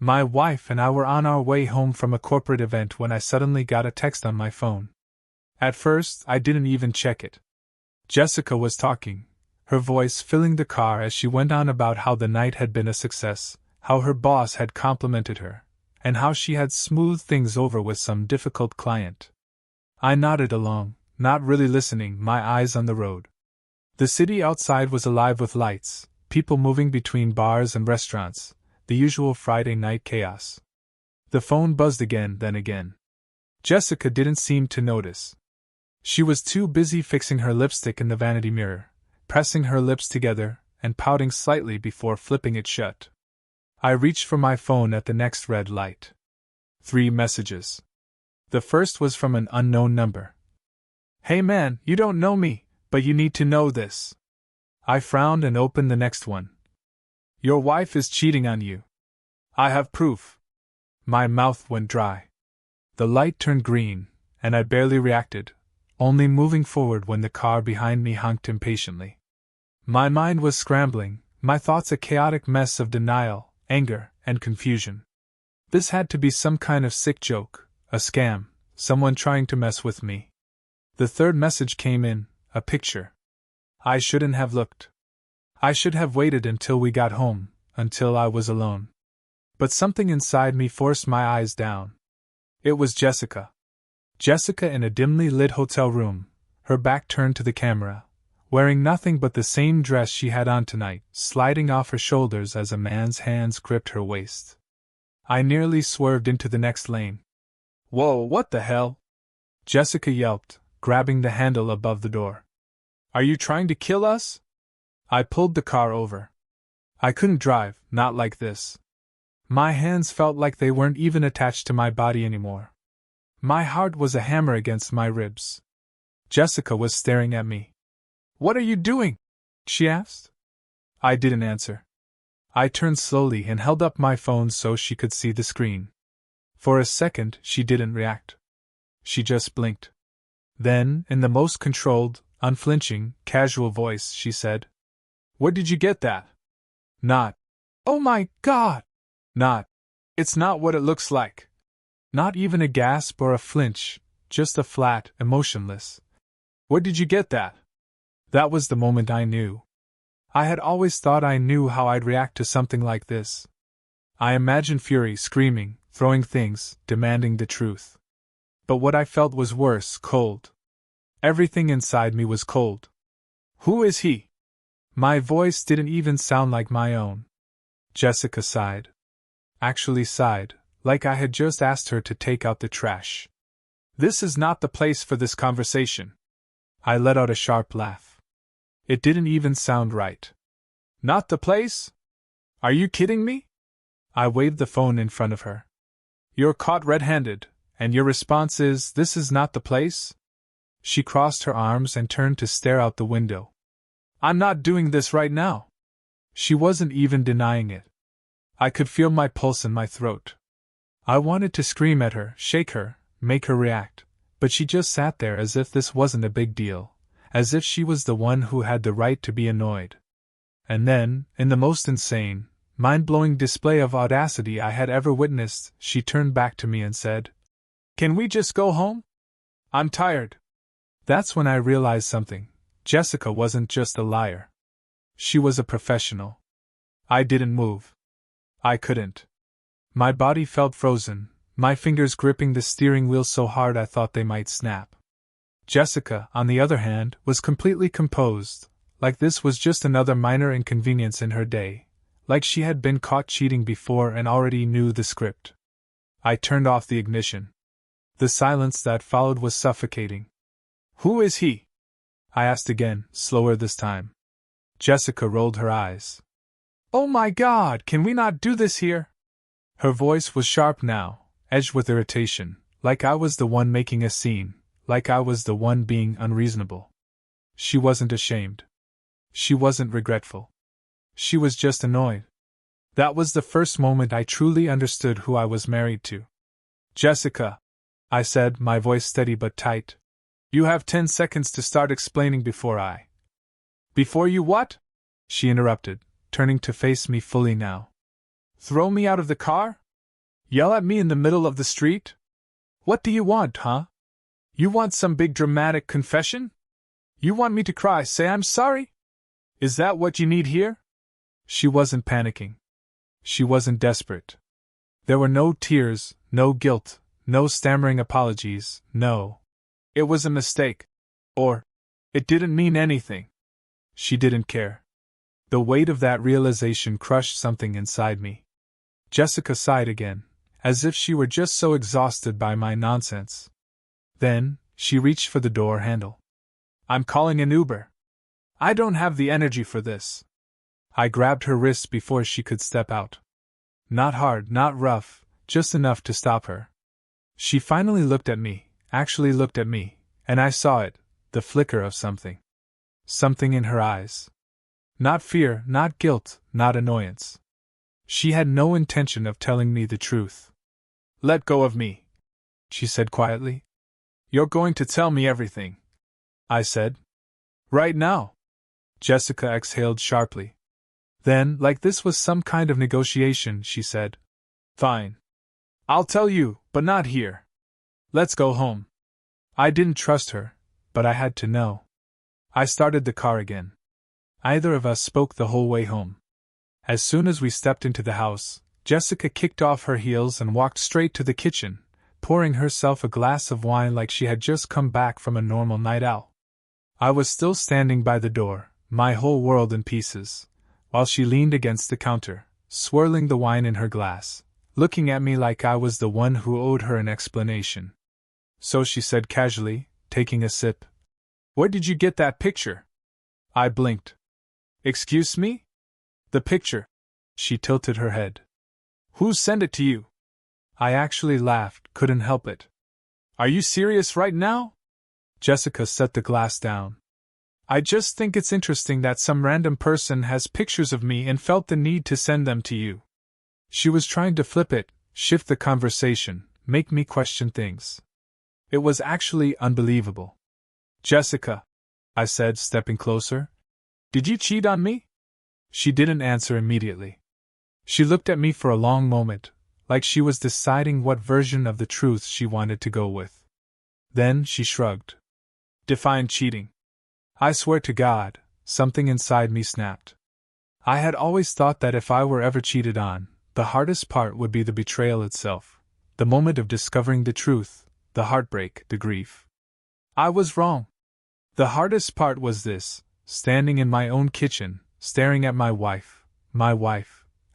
My wife and I were on our way home from a corporate event when I suddenly got a text on my phone. At first, I didn't even check it. Jessica was talking, her voice filling the car as she went on about how the night had been a success, how her boss had complimented her, and how she had smoothed things over with some difficult client. I nodded along, not really listening, my eyes on the road. The city outside was alive with lights, people moving between bars and restaurants, the usual Friday night chaos. The phone buzzed again, then again. Jessica didn't seem to notice. She was too busy fixing her lipstick in the vanity mirror, pressing her lips together, and pouting slightly before flipping it shut. I reached for my phone at the next red light. 3 messages. The first was from an unknown number. "Hey man, you don't know me, but you need to know this." I frowned and opened the next one. "Your wife is cheating on you. I have proof." My mouth went dry. The light turned green, and I barely reacted, only moving forward when the car behind me honked impatiently. My mind was scrambling, my thoughts a chaotic mess of denial, anger, and confusion. This had to be some kind of sick joke, a scam, someone trying to mess with me. The third message came in, a picture. I shouldn't have looked. I should have waited until we got home, until I was alone. But something inside me forced my eyes down. It was Jessica. Jessica in a dimly lit hotel room, her back turned to the camera, wearing nothing but the same dress she had on tonight, sliding off her shoulders as a man's hands gripped her waist. I nearly swerved into the next lane. "Whoa, what the hell?" Jessica yelped, grabbing the handle above the door. "Are you trying to kill us?" I pulled the car over. I couldn't drive, not like this. My hands felt like they weren't even attached to my body anymore. My heart was a hammer against my ribs. Jessica was staring at me. "What are you doing?" she asked. I didn't answer. I turned slowly and held up my phone so she could see the screen. For a second, she didn't react. She just blinked. Then, in the most controlled, unflinching, casual voice, she said, "Where did you get that?" Not, "Oh my God!" Not, "It's not what it looks like." Not even a gasp or a flinch, just a flat, emotionless, "Where did you get that?" That was the moment I knew. I had always thought I knew how I'd react to something like this. I imagined fury, screaming, throwing things, demanding the truth. But what I felt was worse, cold. Everything inside me was cold. "Who is he?" My voice didn't even sound like my own. Jessica sighed. Actually sighed, like I had just asked her to take out the trash. "This is not the place for this conversation." I let out a sharp laugh. It didn't even sound right. "Not the place? Are you kidding me?" I waved the phone in front of her. "You're caught red-handed, and your response is, 'This is not the place'?" She crossed her arms and turned to stare out the window. "I'm not doing this right now." She wasn't even denying it. I could feel my pulse in my throat. I wanted to scream at her, shake her, make her react, but she just sat there as if this wasn't a big deal, as if she was the one who had the right to be annoyed. And then, in the most insane, mind-blowing display of audacity I had ever witnessed, she turned back to me and said, "Can we just go home? I'm tired." That's when I realized something. Jessica wasn't just a liar. She was a professional. I didn't move. I couldn't. My body felt frozen, my fingers gripping the steering wheel so hard I thought they might snap. Jessica, on the other hand, was completely composed, like this was just another minor inconvenience in her day, like she had been caught cheating before and already knew the script. I turned off the ignition. The silence that followed was suffocating. "Who is he?" I asked again, slower this time. Jessica rolled her eyes. "Oh my God, can we not do this here?" Her voice was sharp now, edged with irritation, like I was the one making a scene, like I was the one being unreasonable. She wasn't ashamed. She wasn't regretful. She was just annoyed. That was the first moment I truly understood who I was married to. "Jessica," I said, my voice steady but tight. "You have 10 seconds to start explaining before I—" "Before you what?" she interrupted, turning to face me fully now. "Throw me out of the car?" Yell at me in the middle of the street? What do you want, huh? You want some big dramatic confession? You want me to cry, say I'm sorry? Is that what you need here? She wasn't panicking. She wasn't desperate. There were no tears, no guilt, no stammering apologies, no. It was a mistake. Or, it didn't mean anything. She didn't care. The weight of that realization crushed something inside me. Jessica sighed again, as if she were just so exhausted by my nonsense. Then, she reached for the door handle. I'm calling an Uber. I don't have the energy for this. I grabbed her wrist before she could step out. Not hard, not rough, just enough to stop her. She finally looked at me, actually looked at me, and I saw it, the flicker of something. Something in her eyes. Not fear, not guilt, not annoyance. She had no intention of telling me the truth. Let go of me, she said quietly. You're going to tell me everything, I said. Right now. Jessica exhaled sharply. Then, like this was some kind of negotiation, she said, Fine. I'll tell you, but not here. Let's go home. I didn't trust her, but I had to know. I started the car again. Neither of us spoke the whole way home. As soon as we stepped into the house, Jessica kicked off her heels and walked straight to the kitchen, pouring herself a glass of wine like she had just come back from a normal night out. I was still standing by the door, my whole world in pieces, while she leaned against the counter, swirling the wine in her glass, looking at me like I was the one who owed her an explanation. So she said casually, taking a sip, Where did you get that picture? I blinked. Excuse me? The picture. She tilted her head. Who sent it to you? I actually laughed, couldn't help it. Are you serious right now? Jessica set the glass down. I just think it's interesting that some random person has pictures of me and felt the need to send them to you. She was trying to flip it, shift the conversation, make me question things. It was actually unbelievable. Jessica, I said, stepping closer. Did you cheat on me? She didn't answer immediately. She looked at me for a long moment, like she was deciding what version of the truth she wanted to go with. Then she shrugged. Define cheating. I swear to God, something inside me snapped. I had always thought that if I were ever cheated on, the hardest part would be the betrayal itself, the moment of discovering the truth, the heartbreak, the grief. I was wrong. The hardest part was this, standing in my own kitchen, staring at my wife,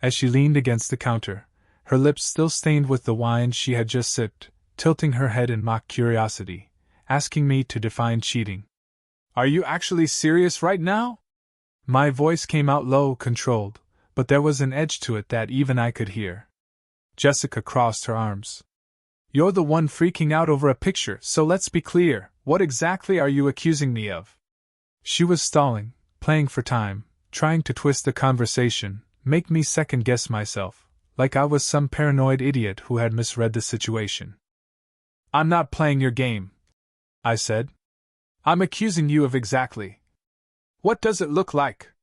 as she leaned against the counter, her lips still stained with the wine she had just sipped, tilting her head in mock curiosity, asking me to define cheating. Are you actually serious right now? My voice came out low, controlled, but there was an edge to it that even I could hear. Jessica crossed her arms. You're the one freaking out over a picture, so let's be clear, what exactly are you accusing me of? She was stalling, playing for time, trying to twist the conversation, make me second-guess myself, like I was some paranoid idiot who had misread the situation. I'm not playing your game, I said. I'm accusing you of exactly. What does it look like?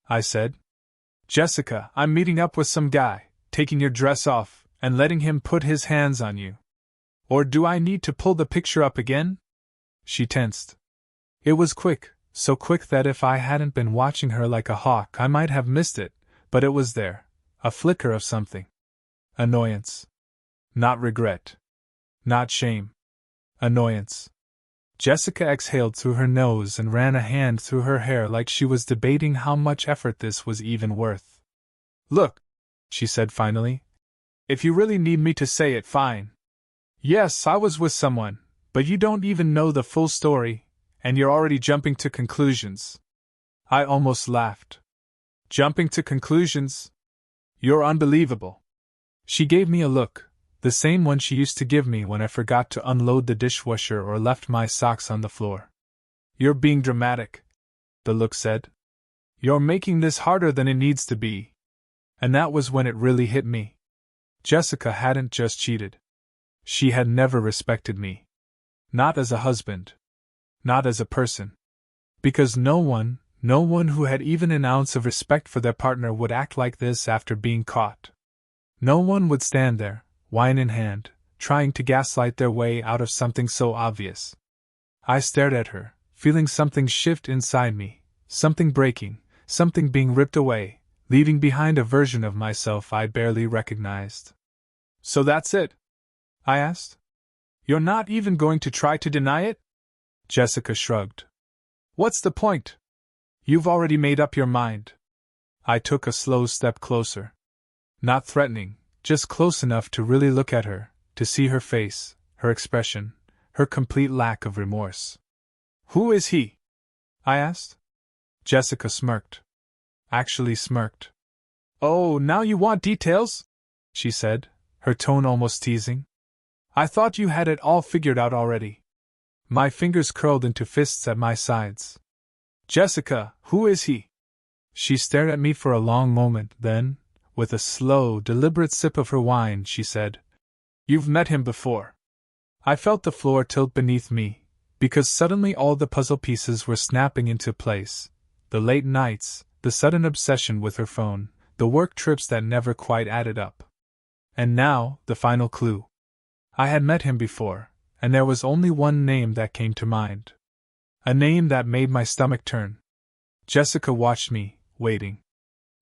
I said. Jessica, I'm meeting up with some guy, taking your dress off, and letting him put his hands on you. Or do I need to pull the picture up again? She tensed. It was quick, so quick that if I hadn't been watching her like a hawk I might have missed it, but it was there, a flicker of something. Annoyance. Not regret. Not shame. Annoyance. Jessica exhaled through her nose and ran a hand through her hair like she was debating how much effort this was even worth. Look, she said finally. If you really need me to say it, fine. Yes, I was with someone, but you don't even know the full story, and you're already jumping to conclusions. I almost laughed. Jumping to conclusions? You're unbelievable. She gave me a look, the same one she used to give me when I forgot to unload the dishwasher or left my socks on the floor. You're being dramatic, the look said. You're making this harder than it needs to be. And that was when it really hit me. Jessica hadn't just cheated. She had never respected me. Not as a husband. Not as a person. Because no one who had even an ounce of respect for their partner would act like this after being caught. No one would stand there, wine in hand, trying to gaslight their way out of something so obvious. I stared at her, feeling something shift inside me, something breaking, something being ripped away, leaving behind a version of myself I barely recognized. "So that's it?" I asked. "You're not even going to try to deny it?" Jessica shrugged. "What's the point? You've already made up your mind." I took a slow step closer. Not threatening, just close enough to really look at her, to see her face, her expression, her complete lack of remorse. "Who is he?" I asked. Jessica smirked. Actually smirked. "Oh, now you want details?" she said, her tone almost teasing. "I thought you had it all figured out already." My fingers curled into fists at my sides. "Jessica, who is he?" She stared at me for a long moment, then, with a slow, deliberate sip of her wine, she said, "You've met him before." I felt the floor tilt beneath me, because suddenly all the puzzle pieces were snapping into place. The late nights, the sudden obsession with her phone, the work trips that never quite added up. And now, the final clue. I had met him before, and there was only one name that came to mind. A name that made my stomach turn. Jessica watched me, waiting.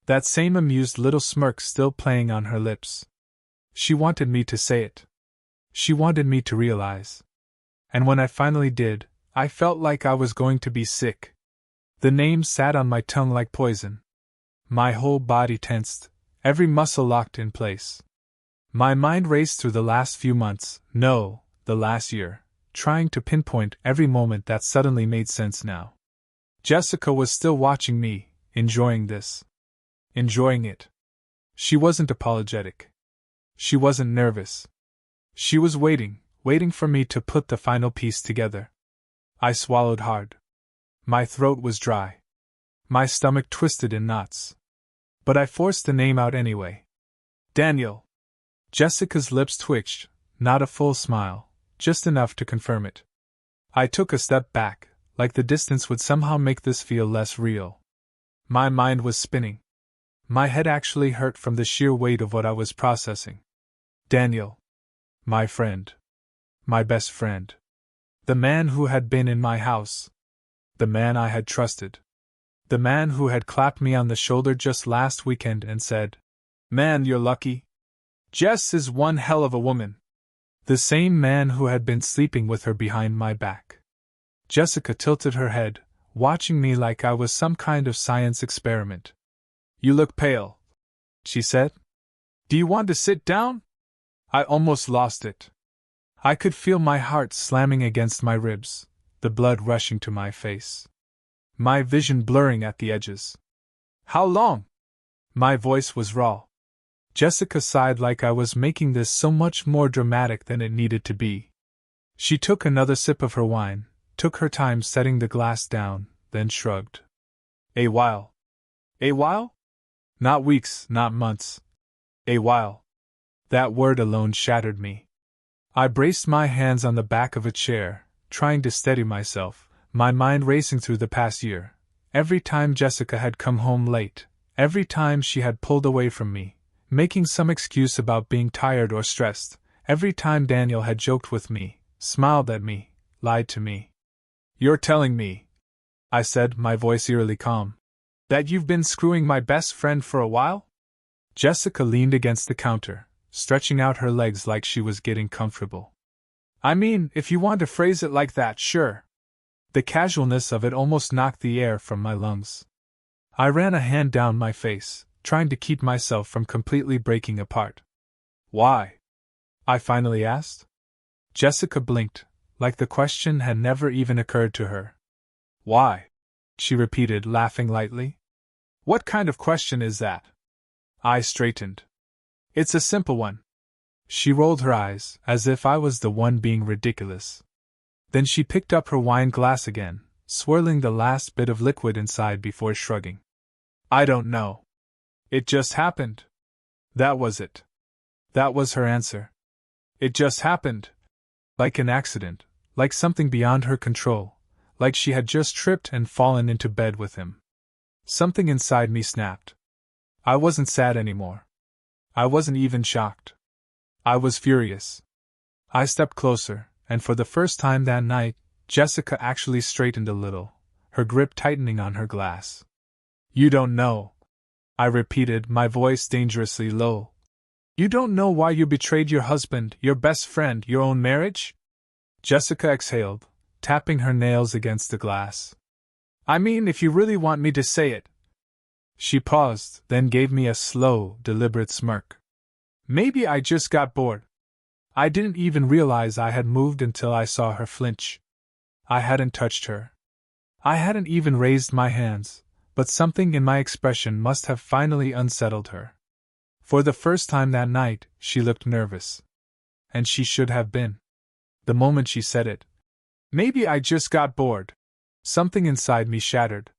That same amused little smirk still playing on her lips. She wanted me to say it. She wanted me to realize. And when I finally did, I felt like I was going to be sick. The name sat on my tongue like poison. My whole body tensed, every muscle locked in place. My mind raced through the last few months, no, the last year, trying to pinpoint every moment that suddenly made sense now. Jessica was still watching me, enjoying this. Enjoying it. She wasn't apologetic. She wasn't nervous. She was waiting for me to put the final piece together. I swallowed hard. My throat was dry. My stomach twisted in knots. But I forced the name out anyway. "Daniel." Jessica's lips twitched, not a full smile, just enough to confirm it. I took a step back, like the distance would somehow make this feel less real. My mind was spinning. My head actually hurt from the sheer weight of what I was processing. Daniel. My friend. My best friend. The man who had been in my house. The man I had trusted. The man who had clapped me on the shoulder just last weekend and said, "Man, you're lucky. Jess is one hell of a woman." The same man who had been sleeping with her behind my back. Jessica tilted her head, watching me like I was some kind of science experiment. "You look pale," she said. "Do you want to sit down?" I almost lost it. I could feel my heart slamming against my ribs, the blood rushing to my face. My vision blurring at the edges. "How long?" My voice was raw. Jessica sighed like I was making this so much more dramatic than it needed to be. She took another sip of her wine, took her time setting the glass down, then shrugged. "A while." "A while?" "Not weeks, not months. A while." That word alone shattered me. I braced my hands on the back of a chair, trying to steady myself, my mind racing through the past year. Every time Jessica had come home late, every time she had pulled away from me, making some excuse about being tired or stressed, every time Daniel had joked with me, smiled at me, lied to me. "You're telling me," I said, my voice eerily calm, "that you've been screwing my best friend for a while?" Jessica leaned against the counter, stretching out her legs like she was getting comfortable. "I mean, if you want to phrase it like that, sure." The casualness of it almost knocked the air from my lungs. I ran a hand down my face, trying to keep myself from completely breaking apart. "Why?" I finally asked. Jessica blinked, like the question had never even occurred to her. "Why?" she repeated, laughing lightly. "What kind of question is that?" I straightened. "It's a simple one." She rolled her eyes, as if I was the one being ridiculous. Then she picked up her wine glass again, swirling the last bit of liquid inside before shrugging. "I don't know. It just happened." That was it. That was her answer. It just happened. Like an accident, like something beyond her control, like she had just tripped and fallen into bed with him. Something inside me snapped. I wasn't sad anymore. I wasn't even shocked. I was furious. I stepped closer, and for the first time that night, Jessica actually straightened a little, her grip tightening on her glass. You don't know, I repeated, my voice dangerously low. You don't know why you betrayed your husband, your best friend, your own marriage? Jessica exhaled, tapping her nails against the glass. I mean, if you really want me to say it. She paused, then gave me a slow, deliberate smirk. Maybe I just got bored. I didn't even realize I had moved until I saw her flinch. I hadn't touched her. I hadn't even raised my hands, but something in my expression must have finally unsettled her. For the first time that night, she looked nervous. And she should have been. The moment she said it, maybe I just got bored, something inside me shattered.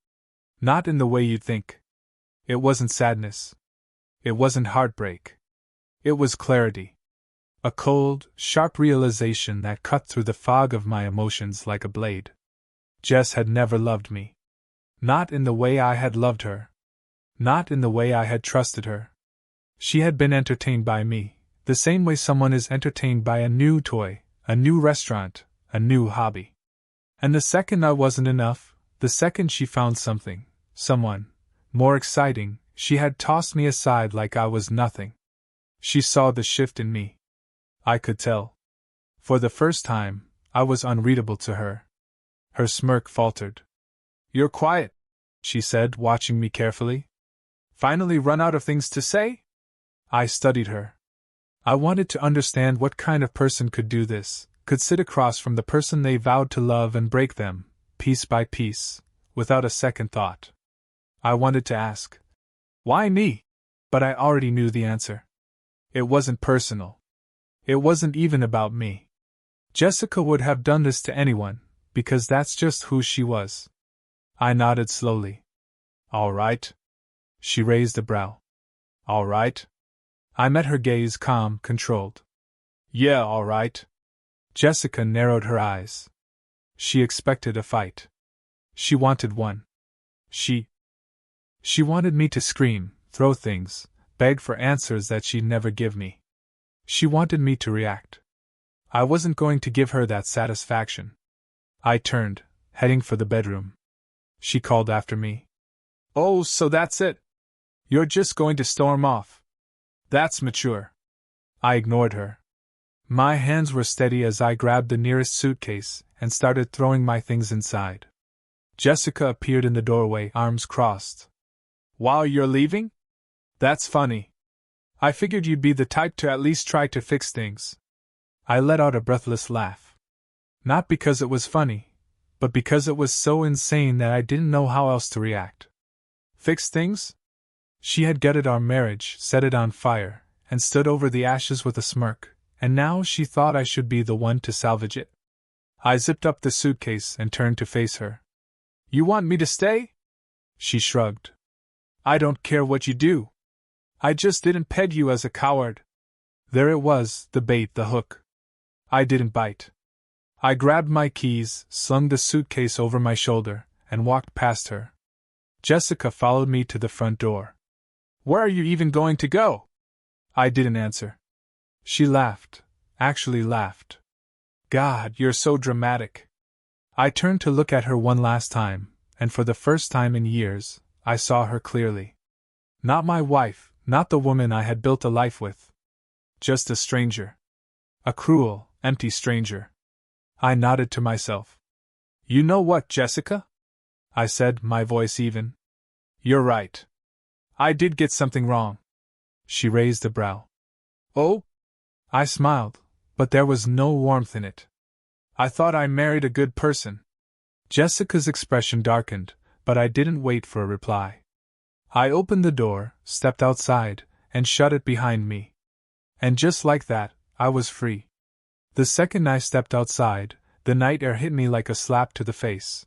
Not in the way you'd think. It wasn't sadness. It wasn't heartbreak. It was clarity. A cold, sharp realization that cut through the fog of my emotions like a blade. Jess had never loved me. Not in the way I had loved her. Not in the way I had trusted her. She had been entertained by me, the same way someone is entertained by a new toy, a new restaurant, a new hobby. And the second I wasn't enough, the second she found something, someone, more exciting, she had tossed me aside like I was nothing. She saw the shift in me. I could tell. For the first time, I was unreadable to her. Her smirk faltered. You're quiet, she said, watching me carefully. Finally run out of things to say? I studied her. I wanted to understand what kind of person could do this, could sit across from the person they vowed to love and break them, piece by piece, without a second thought. I wanted to ask, why me? But I already knew the answer. It wasn't personal. It wasn't even about me. Jessica would have done this to anyone, because that's just who she was. I nodded slowly. All right. She raised a brow. All right. I met her gaze, calm, controlled. Yeah, all right. Jessica narrowed her eyes. She expected a fight. She wanted one. She wanted me to scream, throw things, beg for answers that she'd never give me. She wanted me to react. I wasn't going to give her that satisfaction. I turned, heading for the bedroom. She called after me. Oh, so that's it. You're just going to storm off. That's mature. I ignored her. My hands were steady as I grabbed the nearest suitcase and started throwing my things inside. Jessica appeared in the doorway, arms crossed. Wow, you're leaving? That's funny. I figured you'd be the type to at least try to fix things. I let out a breathless laugh. Not because it was funny, but because it was so insane that I didn't know how else to react. Fix things? She had gutted our marriage, set it on fire, and stood over the ashes with a smirk, and now she thought I should be the one to salvage it. I zipped up the suitcase and turned to face her. You want me to stay? She shrugged. I don't care what you do. I just didn't peg you as a coward. There it was, the bait, the hook. I didn't bite. I grabbed my keys, slung the suitcase over my shoulder, and walked past her. Jessica followed me to the front door. Where are you even going to go? I didn't answer. She laughed, actually laughed. God, you're so dramatic. I turned to look at her one last time, and for the first time in years, I saw her clearly. Not my wife, not the woman I had built a life with. Just a stranger. A cruel, empty stranger. I nodded to myself. You know what, Jessica? I said, my voice even. You're right. I did get something wrong. She raised a brow. Oh? I smiled, but there was no warmth in it. I thought I married a good person. Jessica's expression darkened, but I didn't wait for a reply. I opened the door, stepped outside, and shut it behind me. And just like that, I was free. The second I stepped outside, the night air hit me like a slap to the face.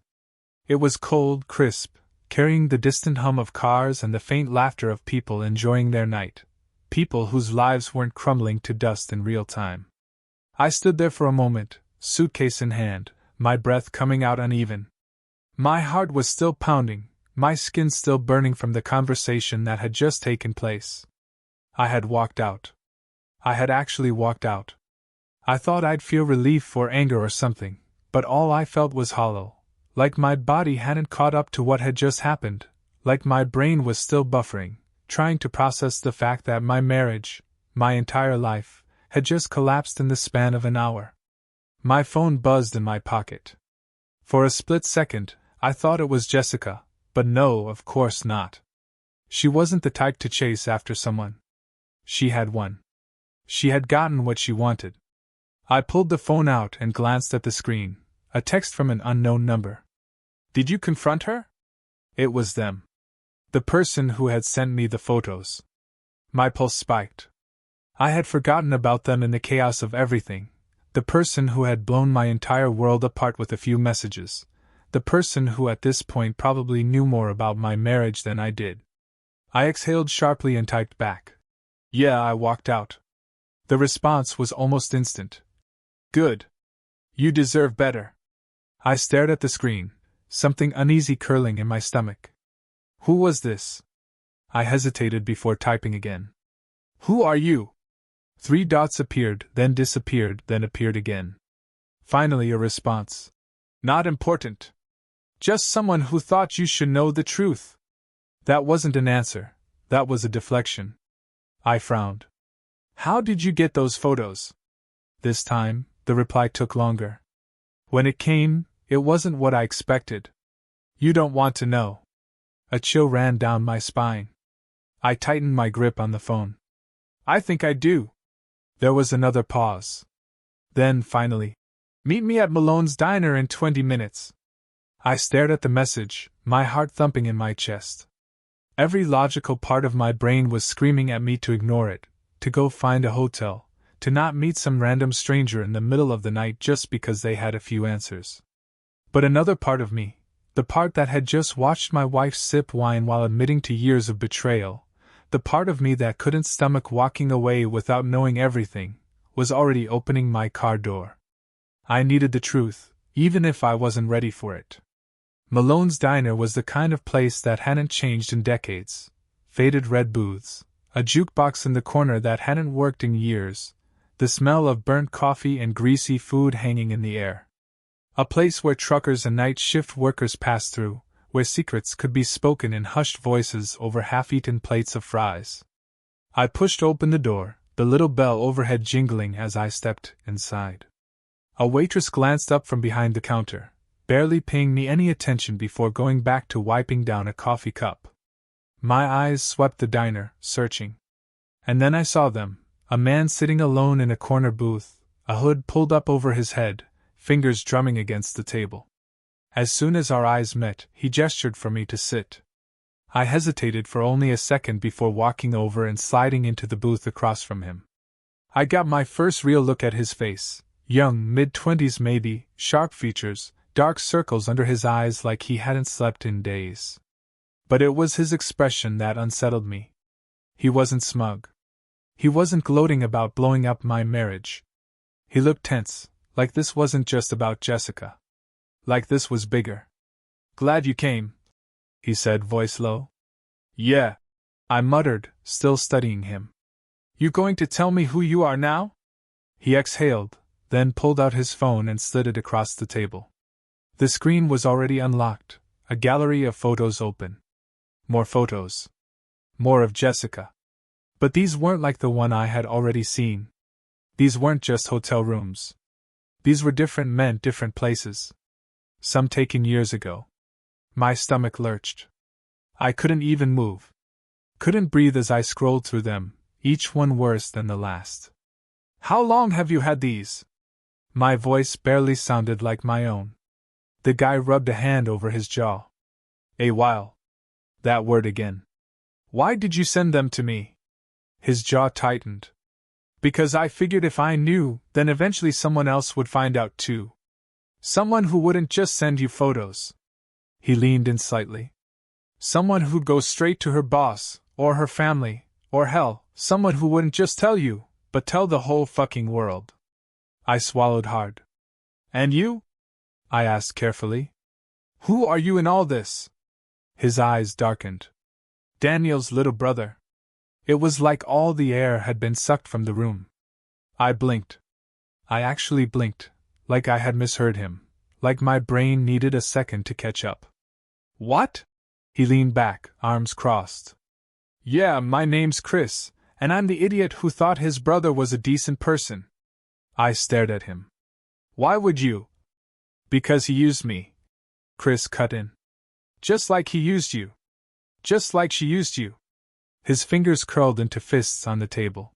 It was cold, crisp, carrying the distant hum of cars and the faint laughter of people enjoying their night, people whose lives weren't crumbling to dust in real time. I stood there for a moment, suitcase in hand, my breath coming out uneven. My heart was still pounding, my skin still burning from the conversation that had just taken place. I had walked out. I had actually walked out. I thought I'd feel relief or anger or something, but all I felt was hollow, like my body hadn't caught up to what had just happened, like my brain was still buffering, trying to process the fact that my marriage, my entire life, had just collapsed in the span of an hour. My phone buzzed in my pocket. For a split second, I thought it was Jessica, but no, of course not. She wasn't the type to chase after someone. She had won. She had gotten what she wanted. I pulled the phone out and glanced at the screen, a text from an unknown number. Did you confront her? It was them. The person who had sent me the photos. My pulse spiked. I had forgotten about them in the chaos of everything. The person who had blown my entire world apart with a few messages. The person who at this point probably knew more about my marriage than I did. I exhaled sharply and typed back. Yeah, I walked out. The response was almost instant. Good. You deserve better. I stared at the screen, something uneasy curling in my stomach. Who was this? I hesitated before typing again. Who are you? 3 dots appeared, then disappeared, then appeared again. Finally, a response. Not important. Just someone who thought you should know the truth. That wasn't an answer, that was a deflection. I frowned. How did you get those photos? This time, the reply took longer. When it came, it wasn't what I expected. You don't want to know. A chill ran down my spine. I tightened my grip on the phone. I think I do. There was another pause. Then, finally, meet me at Malone's Diner in 20 minutes. I stared at the message, my heart thumping in my chest. Every logical part of my brain was screaming at me to ignore it, to go find a hotel, to not meet some random stranger in the middle of the night just because they had a few answers. But another part of me, the part that had just watched my wife sip wine while admitting to years of betrayal, the part of me that couldn't stomach walking away without knowing everything, was already opening my car door. I needed the truth, even if I wasn't ready for it. Malone's Diner was the kind of place that hadn't changed in decades. Faded red booths, a jukebox in the corner that hadn't worked in years, the smell of burnt coffee and greasy food hanging in the air. A place where truckers and night shift workers passed through, where secrets could be spoken in hushed voices over half-eaten plates of fries. I pushed open the door, the little bell overhead jingling as I stepped inside. A waitress glanced up from behind the counter, barely paying me any attention before going back to wiping down a coffee cup. My eyes swept the diner, searching. And then I saw them, a man sitting alone in a corner booth, a hood pulled up over his head, fingers drumming against the table. As soon as our eyes met, he gestured for me to sit. I hesitated for only a second before walking over and sliding into the booth across from him. I got my first real look at his face, young, mid-20s maybe, sharp features, dark circles under his eyes like he hadn't slept in days. But it was his expression that unsettled me. He wasn't smug. He wasn't gloating about blowing up my marriage. He looked tense, like this wasn't just about Jessica. Like this was bigger. Glad you came, he said, voice low. Yeah, I muttered, still studying him. You going to tell me who you are now? He exhaled, then pulled out his phone and slid it across the table. The screen was already unlocked, a gallery of photos open. More photos. More of Jessica. But these weren't like the one I had already seen. These weren't just hotel rooms. These were different men, different places. Some taken years ago. My stomach lurched. I couldn't even move. Couldn't breathe as I scrolled through them, each one worse than the last. How long have you had these? My voice barely sounded like my own. The guy rubbed a hand over his jaw. A while. That word again. Why did you send them to me? His jaw tightened. Because I figured if I knew, then eventually someone else would find out too. Someone who wouldn't just send you photos. He leaned in slightly. Someone who'd go straight to her boss, or her family, or hell, someone who wouldn't just tell you, but tell the whole fucking world. I swallowed hard. And you? I asked carefully. Who are you in all this? His eyes darkened. Daniel's little brother. It was like all the air had been sucked from the room. I blinked. I actually blinked, like I had misheard him, like my brain needed a second to catch up. What? He leaned back, arms crossed. Yeah, my name's Chris, and I'm the idiot who thought his brother was a decent person. I stared at him. Why would you? Because he used me. Chris cut in. Just like he used you. Just like she used you. His fingers curled into fists on the table.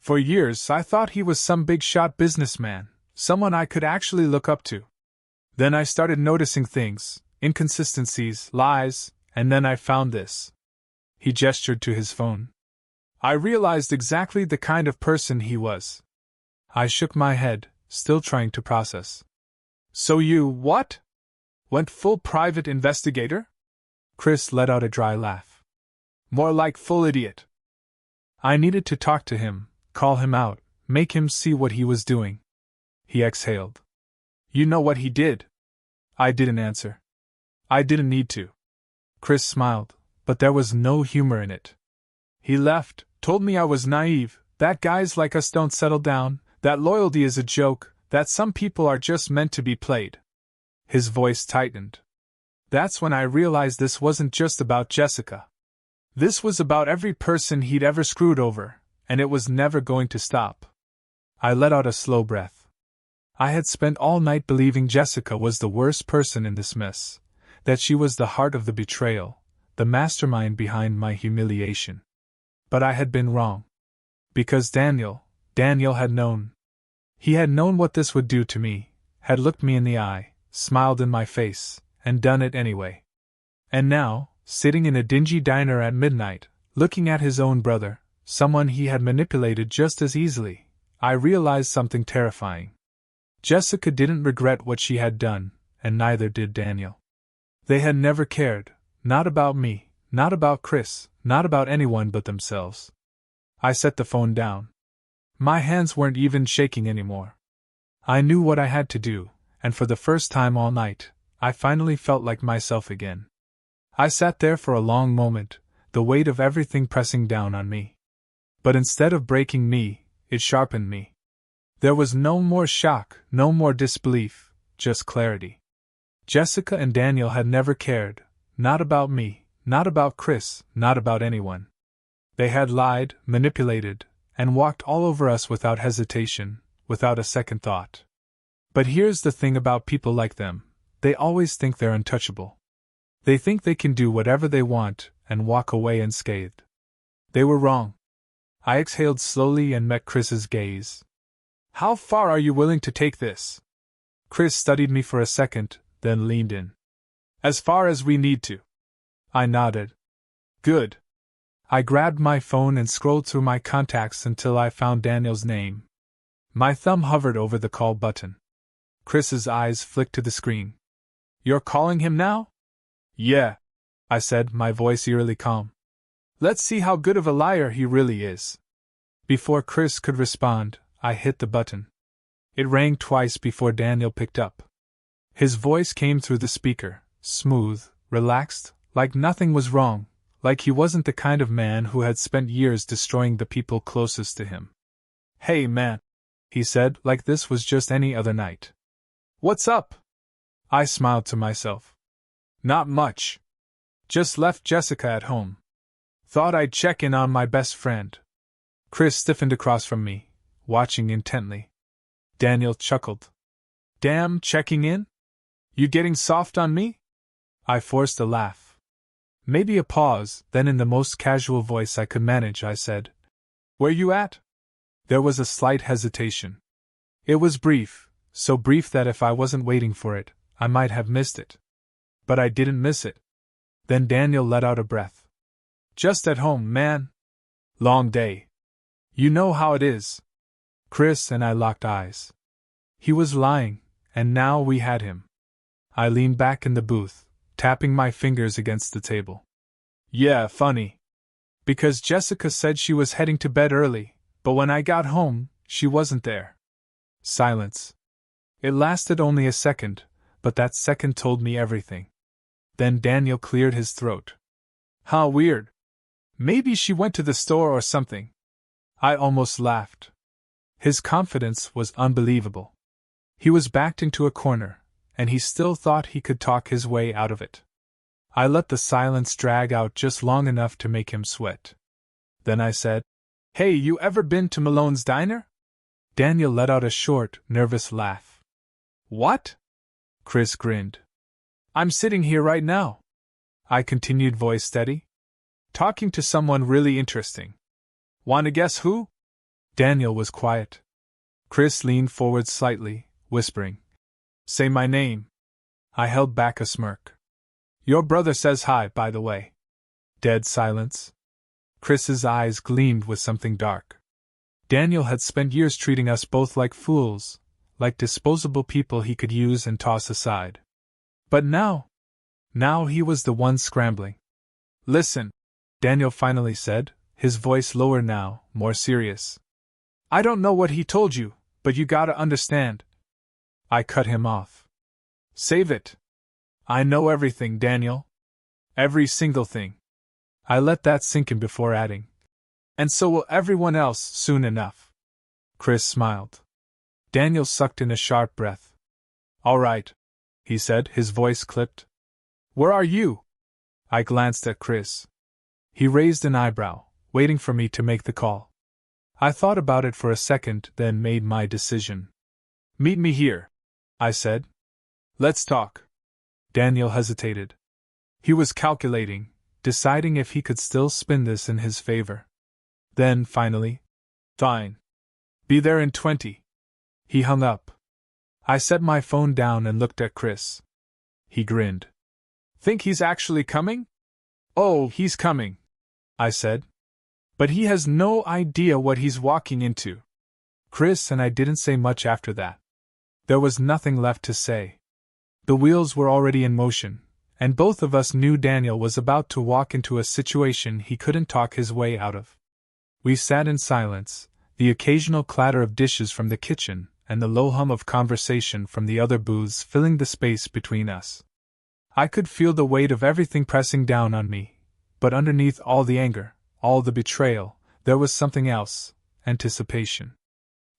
For years I thought he was some big-shot businessman, someone I could actually look up to. Then I started noticing things, inconsistencies, lies, and then I found this. He gestured to his phone. I realized exactly the kind of person he was. I shook my head, still trying to process. So you, what? Went full private investigator? Chris let out a dry laugh. More like full idiot. I needed to talk to him, call him out, make him see what he was doing. He exhaled. You know what he did? I didn't answer. I didn't need to. Chris smiled, but there was no humor in it. He left, told me I was naive, that guys like us don't settle down, that loyalty is a joke, that some people are just meant to be played. His voice tightened. That's when I realized this wasn't just about Jessica. This was about every person he'd ever screwed over, and it was never going to stop. I let out a slow breath. I had spent all night believing Jessica was the worst person in this mess, that she was the heart of the betrayal, the mastermind behind my humiliation. But I had been wrong. Because Daniel had known. He had known what this would do to me, had looked me in the eye, smiled in my face, and done it anyway. And now, sitting in a dingy diner at midnight, looking at his own brother, someone he had manipulated just as easily, I realized something terrifying. Jessica didn't regret what she had done, and neither did Daniel. They had never cared, not about me, not about Chris, not about anyone but themselves. I set the phone down. My hands weren't even shaking anymore. I knew what I had to do, and for the first time all night, I finally felt like myself again. I sat there for a long moment, the weight of everything pressing down on me. But instead of breaking me, it sharpened me. There was no more shock, no more disbelief, just clarity. Jessica and Daniel had never cared, not about me, not about Chris, not about anyone. They had lied, manipulated, and walked all over us without hesitation, without a second thought. But here's the thing about people like them, they always think they're untouchable. They think they can do whatever they want and walk away unscathed. They were wrong. I exhaled slowly and met Chris's gaze. How far are you willing to take this? Chris studied me for a second, then leaned in. As far as we need to. I nodded. Good. I grabbed my phone and scrolled through my contacts until I found Daniel's name. My thumb hovered over the call button. Chris's eyes flicked to the screen. You're calling him now? Yeah, I said, my voice eerily calm. Let's see how good of a liar he really is. Before Chris could respond, I hit the button. It rang twice before Daniel picked up. His voice came through the speaker, smooth, relaxed, like nothing was wrong, like he wasn't the kind of man who had spent years destroying the people closest to him. Hey man, he said, like this was just any other night. What's up? I smiled to myself. Not much. Just left Jessica at home. Thought I'd check in on my best friend. Chris stiffened across from me, watching intently. Daniel chuckled. Damn, checking in? You getting soft on me? I forced a laugh. Maybe a pause, then in the most casual voice I could manage I said, Where you at? There was a slight hesitation. It was brief, so brief that if I wasn't waiting for it, I might have missed it. But I didn't miss it. Then Daniel let out a breath. Just at home, man. Long day. You know how it is. Chris and I locked eyes. He was lying, and now we had him. I leaned back in the booth, tapping my fingers against the table. Yeah, funny. Because Jessica said she was heading to bed early, but when I got home, she wasn't there. Silence. It lasted only a second, but that second told me everything. Then Daniel cleared his throat. How weird. Maybe she went to the store or something. I almost laughed. His confidence was unbelievable. He was backed into a corner, and he still thought he could talk his way out of it. I let the silence drag out just long enough to make him sweat. Then I said, "Hey, you ever been to Malone's Diner?" Daniel let out a short, nervous laugh. "What?" Chris grinned. "I'm sitting here right now," I continued, voice steady, "talking to someone really interesting. Want to guess who?" Daniel was quiet. Chris leaned forward slightly, whispering, "Say my name." I held back a smirk. "Your brother says hi, by the way." Dead silence. Chris's eyes gleamed with something dark. Daniel had spent years treating us both like fools, like disposable people he could use and toss aside. But now he was the one scrambling. "Listen," Daniel finally said, his voice lower now, more serious. "I don't know what he told you, but you gotta understand." I cut him off. "Save it. I know everything, Daniel. Every single thing." I let that sink in before adding, "And so will everyone else soon enough." Chris smiled. Daniel sucked in a sharp breath. "All right," he said, his voice clipped. "Where are you?" I glanced at Chris. He raised an eyebrow, waiting for me to make the call. I thought about it for a second, then made my decision. "Meet me here," I said. "Let's talk." Daniel hesitated. He was calculating, deciding if he could still spin this in his favor. Then, finally, "Fine. Be there in 20. He hung up. I set my phone down and looked at Chris. He grinned. "Think he's actually coming?" "Oh, he's coming," I said. "But he has no idea what he's walking into." Chris and I didn't say much after that. There was nothing left to say. The wheels were already in motion, and both of us knew Daniel was about to walk into a situation he couldn't talk his way out of. We sat in silence, the occasional clatter of dishes from the kitchen and the low hum of conversation from the other booths filling the space between us. I could feel the weight of everything pressing down on me, but underneath all the anger, all the betrayal, there was something else: anticipation.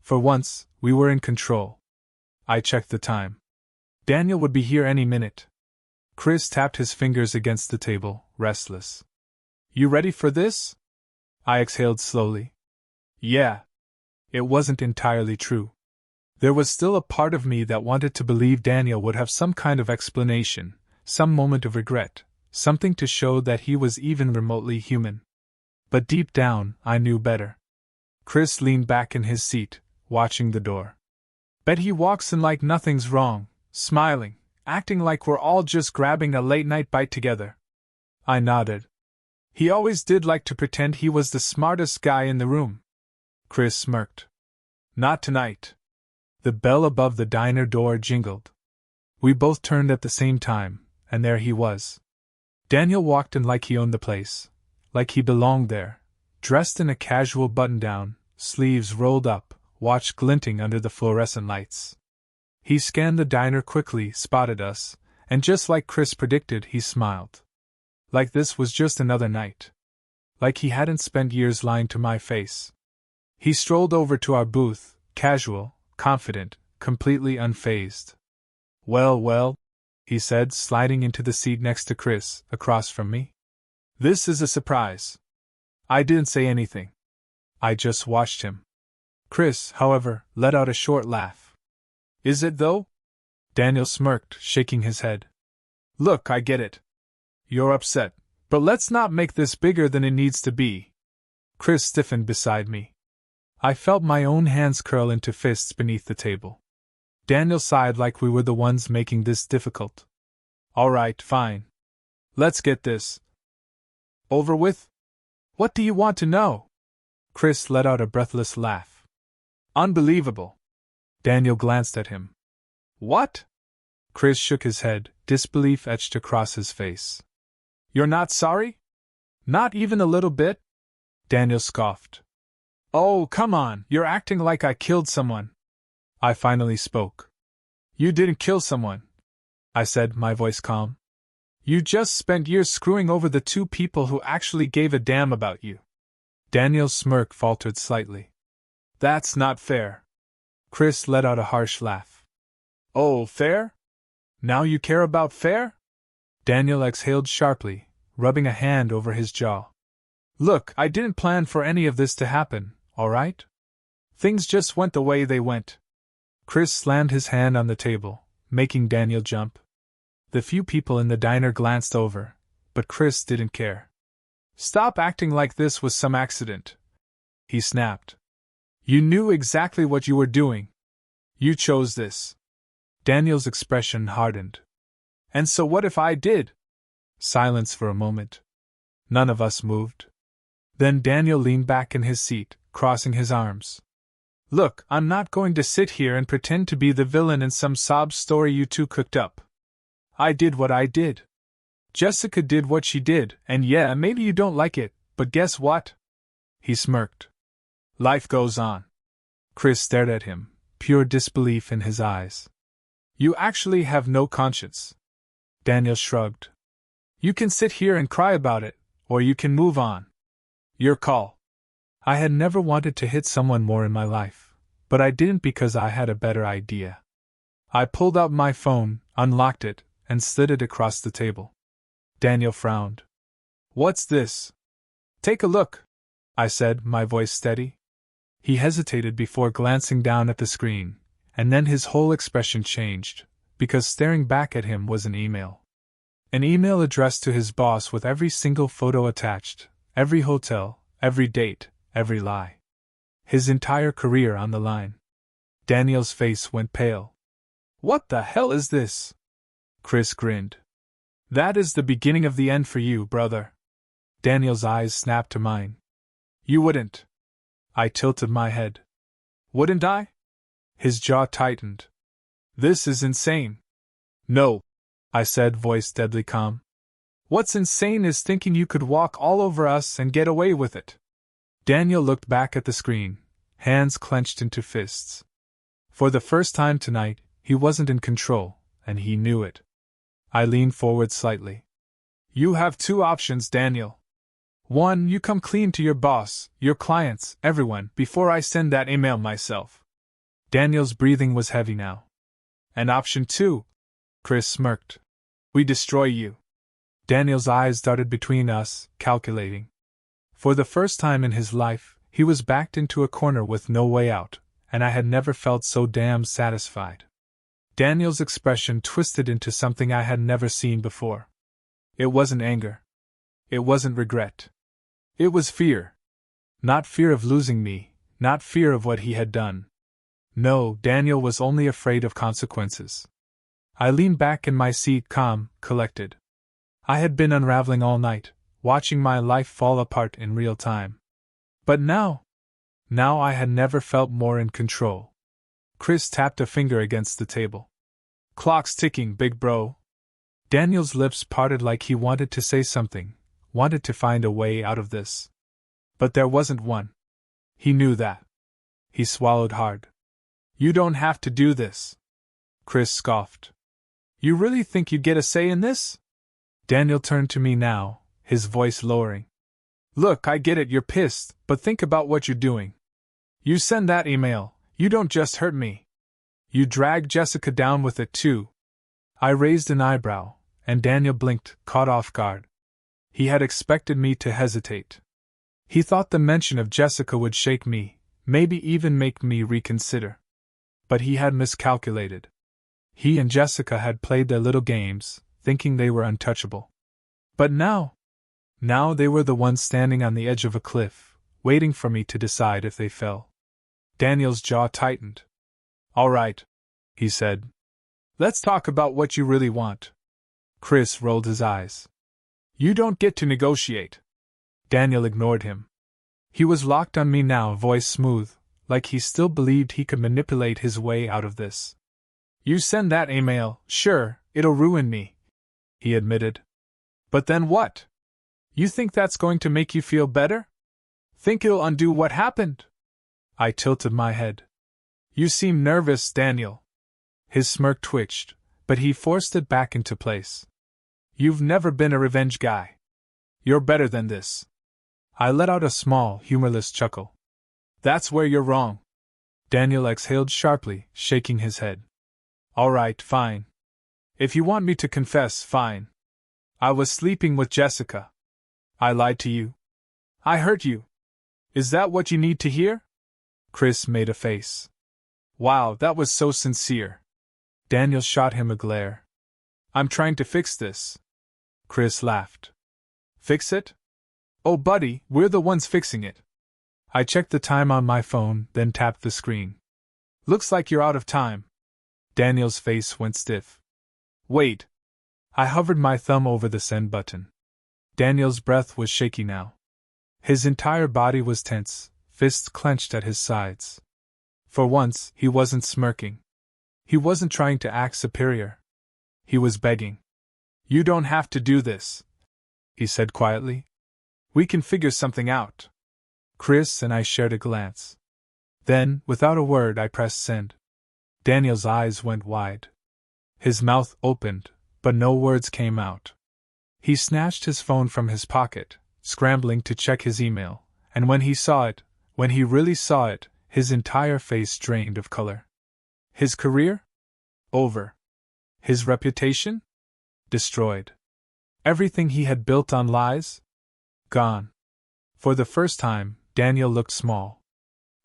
For once, we were in control. I checked the time. Daniel would be here any minute. Chris tapped his fingers against the table, restless. "You ready for this?" I exhaled slowly. "Yeah." It wasn't entirely true. There was still a part of me that wanted to believe Daniel would have some kind of explanation, some moment of regret, something to show that he was even remotely human. But deep down, I knew better. Chris leaned back in his seat, watching the door. "Bet he walks in like nothing's wrong, smiling, acting like we're all just grabbing a late-night bite together." I nodded. "He always did like to pretend he was the smartest guy in the room." Chris smirked. "Not tonight." The bell above the diner door jingled. We both turned at the same time, and there he was. Daniel walked in like he owned the place, like he belonged there, dressed in a casual button-down, sleeves rolled up, watch glinting under the fluorescent lights. He scanned the diner quickly, spotted us, and just like Chris predicted, he smiled. Like this was just another night. Like he hadn't spent years lying to my face. He strolled over to our booth, casual, confident, completely unfazed. Well, he said, sliding into the seat next to Chris, across from me. "This is a surprise." I didn't say anything. I just watched him. Chris, however, let out a short laugh. "Is it though?" Daniel smirked, shaking his head. "Look, I get it. You're upset, but let's not make this bigger than it needs to be." Chris stiffened beside me. I felt my own hands curl into fists beneath the table. Daniel sighed like we were the ones making this difficult. "All right, fine. Let's get this over with. What do you want to know?" Chris let out a breathless laugh. "Unbelievable." Daniel glanced at him. "What?" Chris shook his head, disbelief etched across his face. "You're not sorry? Not even a little bit?" Daniel scoffed. "Oh, come on, you're acting like I killed someone." I finally spoke. "You didn't kill someone," I said, my voice calm. "You just spent years screwing over the two people who actually gave a damn about you." Daniel's smirk faltered slightly. That's not fair. Chris let out a harsh laugh. Oh, fair? Now you care about fair? Daniel exhaled sharply, rubbing a hand over his jaw. Look, I didn't plan for any of this to happen, all right? Things just went the way they went. Chris slammed his hand on the table, making Daniel jump. The few people in the diner glanced over, but Chris didn't care. Stop acting like this was some accident, he snapped. You knew exactly what you were doing. You chose this. Daniel's expression hardened. And so what if I did? Silence for a moment. None of us moved. Then Daniel leaned back in his seat, crossing his arms. Look, I'm not going to sit here and pretend to be the villain in some sob story you two cooked up. I did what I did. Jessica did what she did, and yeah, maybe you don't like it, but guess what? He smirked. Life goes on. Chris stared at him, pure disbelief in his eyes. You actually have no conscience. Daniel shrugged. You can sit here and cry about it, or you can move on. Your call. I had never wanted to hit someone more in my life, but I didn't because I had a better idea. I pulled out my phone, unlocked it, and slid it across the table. Daniel frowned. What's this? Take a look, I said, my voice steady. He hesitated before glancing down at the screen, and then his whole expression changed, because staring back at him was an email. An email addressed to his boss with every single photo attached, every hotel, every date, every lie. His entire career on the line. Daniel's face went pale. What the hell is this? Chris grinned. That is the beginning of the end for you, brother. Daniel's eyes snapped to mine. You wouldn't. I tilted my head. Wouldn't I? His jaw tightened. This is insane. No, I said, voice deadly calm. What's insane is thinking you could walk all over us and get away with it. Daniel looked back at the screen, hands clenched into fists. For the first time tonight, he wasn't in control, and he knew it. I leaned forward slightly. You have two options, Daniel. One, you come clean to your boss, your clients, everyone, before I send that email myself. Daniel's breathing was heavy now. And option two, Chris smirked. We destroy you. Daniel's eyes darted between us, calculating. For the first time in his life, he was backed into a corner with no way out, and I had never felt so damn satisfied. Daniel's expression twisted into something I had never seen before. It wasn't anger. It wasn't regret. It was fear. Not fear of losing me, not fear of what he had done. No, Daniel was only afraid of consequences. I leaned back in my seat, calm, collected. I had been unraveling all night, watching my life fall apart in real time. But now I had never felt more in control. Chris tapped a finger against the table. Clock's ticking, big bro. Daniel's lips parted like he wanted to say something, wanted to find a way out of this. But there wasn't one. He knew that. He swallowed hard. You don't have to do this. Chris scoffed. You really think you'd get a say in this? Daniel turned to me now, his voice lowering. Look, I get it, you're pissed, but think about what you're doing. You send that email, you don't just hurt me. You drag Jessica down with it too. I raised an eyebrow, and Daniel blinked, caught off guard. He had expected me to hesitate. He thought the mention of Jessica would shake me, maybe even make me reconsider. But he had miscalculated. He and Jessica had played their little games, thinking they were untouchable. But now they were the ones standing on the edge of a cliff, waiting for me to decide if they fell. Daniel's jaw tightened. All right, he said. Let's talk about what you really want. Chris rolled his eyes. You don't get to negotiate. Daniel ignored him. He was locked on me now, voice smooth, like he still believed he could manipulate his way out of this. You send that email, sure, it'll ruin me, he admitted. But then what? You think that's going to make you feel better? Think it'll undo what happened? I tilted my head. You seem nervous, Daniel. His smirk twitched, but he forced it back into place. You've never been a revenge guy. You're better than this. I let out a small, humorless chuckle. That's where you're wrong. Daniel exhaled sharply, shaking his head. All right, fine. If you want me to confess, fine. I was sleeping with Jessica. I lied to you. I hurt you. Is that what you need to hear? Chris made a face. Wow, that was so sincere. Daniel shot him a glare. I'm trying to fix this. Chris laughed. Fix it? Oh, buddy, we're the ones fixing it. I checked the time on my phone, then tapped the screen. Looks like you're out of time. Daniel's face went stiff. Wait. I hovered my thumb over the send button. Daniel's breath was shaky now. His entire body was tense, fists clenched at his sides. For once, he wasn't smirking. He wasn't trying to act superior. He was begging. You don't have to do this, he said quietly. We can figure something out. Chris and I shared a glance. Then, without a word, I pressed send. Daniel's eyes went wide. His mouth opened, but no words came out. He snatched his phone from his pocket, scrambling to check his email, and when he really saw it, his entire face drained of color. His career? Over. His reputation? Destroyed. Everything he had built on lies? Gone. For the first time, Daniel looked small.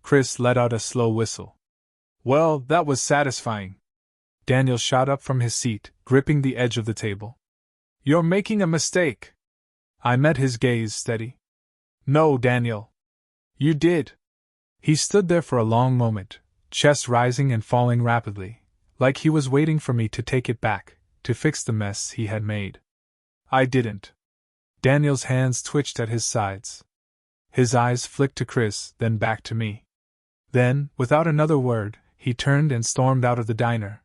Chris let out a slow whistle. Well, that was satisfying. Daniel shot up from his seat, gripping the edge of the table. You're making a mistake. I met his gaze steady. No, Daniel. You did. He stood there for a long moment, chest rising and falling rapidly, like he was waiting for me to take it back, to fix the mess he had made. I didn't. Daniel's hands twitched at his sides. His eyes flicked to Chris, then back to me. Then, without another word, he turned and stormed out of the diner.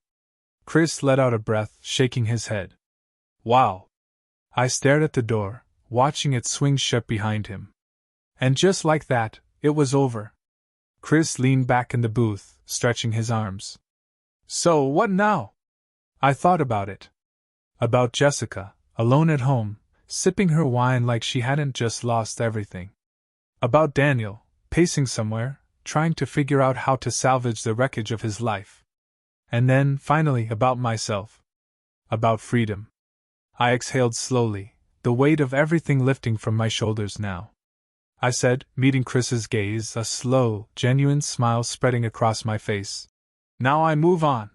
Chris let out a breath, shaking his head. Wow. I stared at the door, watching it swing shut behind him. And just like that, it was over. Chris leaned back in the booth, stretching his arms. So, what now? I thought about it. About Jessica, alone at home, sipping her wine like she hadn't just lost everything. About Daniel, pacing somewhere, trying to figure out how to salvage the wreckage of his life. And then, finally, about myself. About freedom. I exhaled slowly, the weight of everything lifting from my shoulders now. I said, meeting Chris's gaze, a slow, genuine smile spreading across my face. Now I move on.